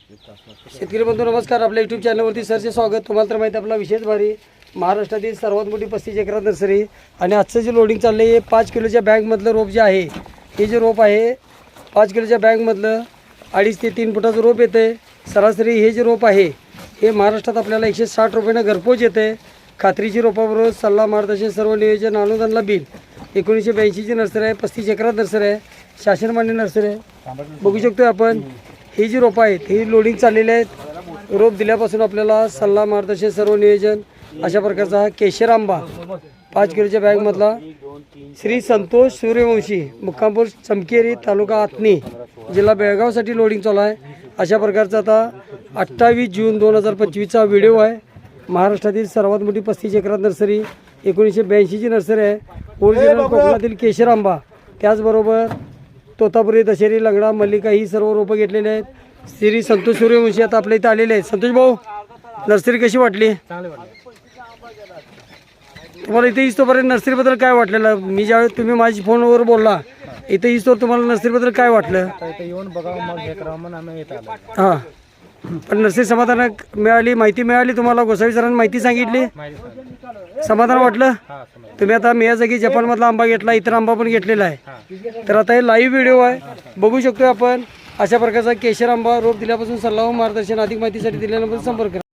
शेतकरी बंधू नमस्कार. आपल्या यूट्यूब चॅनलवरती सरचे स्वागत. तुम्हाला तर माहिती आपला विशेष भारी महाराष्ट्रातील सर्वात मोठी 35 एकरात नर्सरी आणि आजचं जे लोडिंग चाललं आहे 5 किलोच्या बॅगमधलं रोप जे आहे हे जे रोप आहे 5 किलोच्या बॅगमधलं 2.5 ते 3 फुटाचं रोप येतं आहे. सरासरी हे जे रोप आहे हे महाराष्ट्रात आपल्याला 160 रुपयानं घरपोच येतं आहे. खात्रीची रोपाबरोबर सल्ला मार्गदर्शन सर्व नियोजन अनुदानला बिल. 1982ची नर्सरी आहे. 35 एकरात नर्सरी आहे. शासन मान्य नर्सरी आहे. बघू शकतो आपण ही जी रोपं आहेत ही लोडिंग चाललेली आहेत. रोप दिल्यापासून आपल्याला सल्ला मार्गदर्शन सर्व नियोजन अशा प्रकारचा हा केशर आंबा 5 किलोच्या बॅगमधला श्री संतोष सूर्यवंशी मुक्कामपूर चमकेरी तालुका आथणी जिल्हा बेळगावसाठी लोडिंग चालू आहे. अशा प्रकारचा आता 28 जून 2025चा व्हिडिओ आहे. महाराष्ट्रातील सर्वात मोठी 35 एकरात नर्सरी 1982ची नर्सरी आहे. ओरिजिनल कोकणातील केशर आंबा त्याचबरोबर तोतापुरी दशेरी लंगडा मल्लिका ही सर्व रोपं घेतलेली आहेत. श्री संतोष सूर्यवंशी आता आपल्या इथं आलेले आहेत. संतोष भाऊ नर्सरी कशी वाटली? तुम्हाला इथे इस्तोपर्यंत नर्सरीबद्दल काय वाटलेलं? मी ज्यावेळेस तुम्ही माझी फोनवर बोलला इथे इस्तोर तुम्हाला नर्सरीबद्दल काय वाटलं? येऊन बघा मग हे करावं म्हणून आम्ही येत आलो. हां पण नर्सरी समाधानक मिळाली, माहिती मिळाली तुम्हाला? गोसावी सरांनी माहिती सांगितली, समाधान वाटलं? तुम्ही आता मियाजागी जपानमधला आंबा घेतला, इतर आंबा पण घेतलेला आहे. तर आता हे लाईव्ह व्हिडिओ आहे बघू शकतो आपण. अशा प्रकारचा केशर आंबा रोप दिल्यापासून सल्ला व मार्गदर्शन अधिक माहितीसाठी दिलेला संपर्क करा.